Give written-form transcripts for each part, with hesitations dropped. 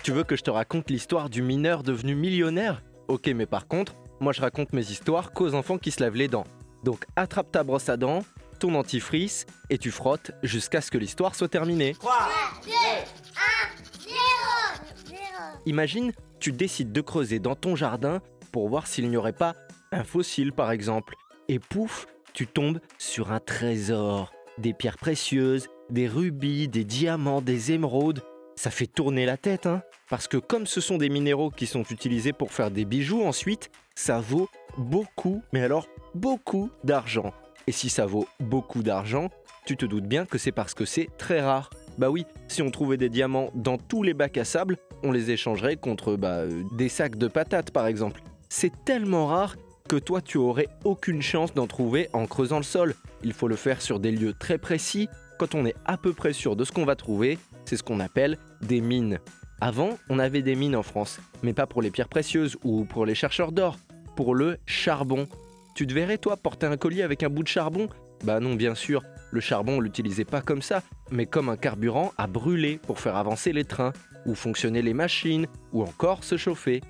Tu veux que je te raconte l'histoire du mineur devenu millionnaire? Ok, mais par contre, moi je raconte mes histoires qu'aux enfants qui se lavent les dents. Donc attrape ta brosse à dents, ton dentifrice, et tu frottes jusqu'à ce que l'histoire soit terminée. 3, 2, 1, 0. Imagine, tu décides de creuser dans ton jardin pour voir s'il n'y aurait pas un fossile par exemple. Et pouf, tu tombes sur un trésor. Des pierres précieuses, des rubis, des diamants, des émeraudes. Ça fait tourner la tête, hein. Parce que comme ce sont des minéraux qui sont utilisés pour faire des bijoux ensuite, ça vaut beaucoup, mais alors beaucoup d'argent. Et si ça vaut beaucoup d'argent, tu te doutes bien que c'est parce que c'est très rare. Bah oui, si on trouvait des diamants dans tous les bacs à sable, on les échangerait contre des sacs de patates par exemple. C'est tellement rare que toi tu aurais aucune chance d'en trouver en creusant le sol. Il faut le faire sur des lieux très précis. Quand on est à peu près sûr de ce qu'on va trouver, c'est ce qu'on appelle des mines. Avant, on avait des mines en France, mais pas pour les pierres précieuses ou pour les chercheurs d'or, pour le charbon. Tu te verrais toi porter un collier avec un bout de charbon? Bah non, bien sûr, le charbon on l'utilisait pas comme ça, mais comme un carburant à brûler pour faire avancer les trains, ou fonctionner les machines, ou encore se chauffer.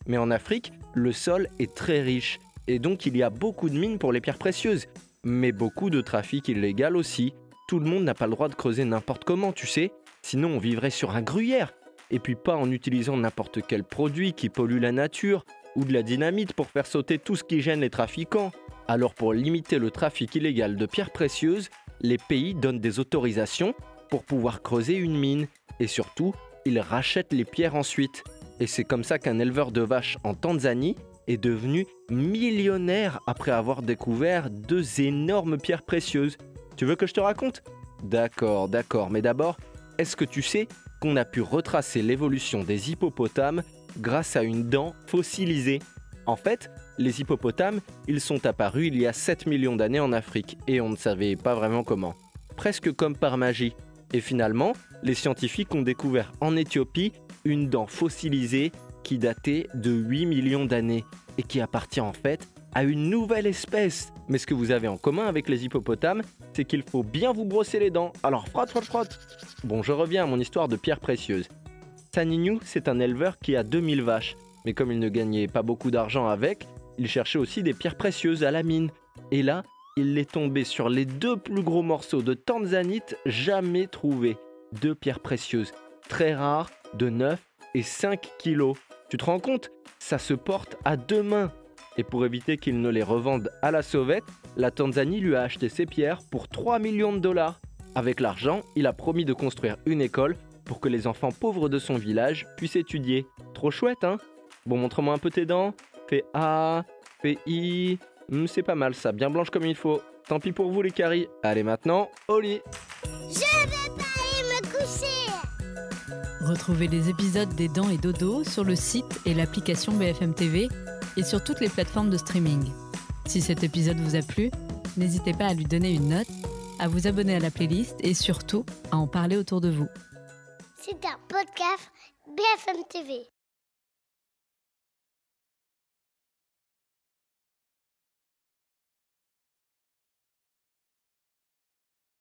Mais en Afrique, le sol est très riche, et donc il y a beaucoup de mines pour les pierres précieuses, mais beaucoup de trafic illégal aussi. Tout le monde n'a pas le droit de creuser n'importe comment, tu sais, sinon on vivrait sur un gruyère. Et puis pas en utilisant n'importe quel produit qui pollue la nature, ou de la dynamite pour faire sauter tout ce qui gêne les trafiquants. Alors pour limiter le trafic illégal de pierres précieuses, les pays donnent des autorisations pour pouvoir creuser une mine. Et surtout, ils rachètent les pierres ensuite. Et c'est comme ça qu'un éleveur de vaches en Tanzanie est devenu millionnaire après avoir découvert 2 énormes pierres précieuses. Tu veux que je te raconte? D'accord, mais d'abord, est-ce que tu sais qu'on a pu retracer l'évolution des hippopotames grâce à une dent fossilisée? En fait, les hippopotames, ils sont apparus il y a 7 millions d'années en Afrique et on ne savait pas vraiment comment. Presque comme par magie. Et finalement, les scientifiques ont découvert en Éthiopie une dent fossilisée qui datait de 8 millions d'années et qui appartient en fait à une nouvelle espèce. Mais ce que vous avez en commun avec les hippopotames, c'est qu'il faut bien vous brosser les dents. Alors frotte. Bon, je reviens à mon histoire de pierres précieuses. Sanignou, c'est un éleveur qui a 2000 vaches. Mais comme il ne gagnait pas beaucoup d'argent avec, il cherchait aussi des pierres précieuses à la mine. Et là, il est tombé sur les 2 plus gros morceaux de tanzanite jamais trouvés. 2 pierres précieuses, très rares, de 9 et 5 kilos. Tu te rends compte? Ça se porte à 2 mains. Et pour éviter qu'il ne les revende à la sauvette, la Tanzanie lui a acheté ces pierres pour 3 millions de dollars. Avec l'argent, il a promis de construire une école pour que les enfants pauvres de son village puissent étudier. Trop chouette, hein? Bon, montre-moi un peu tes dents. Fais A, fais I. C'est pas mal ça, bien blanche comme il faut. Tant pis pour vous les caries. Allez maintenant, au lit. Je vais pas aller me coucher. Retrouvez les épisodes des Dents et Dodo sur le site et l'application BFM TV et sur toutes les plateformes de streaming. Si cet épisode vous a plu, n'hésitez pas à lui donner une note, à vous abonner à la playlist et surtout à en parler autour de vous. C'est un podcast BFM TV.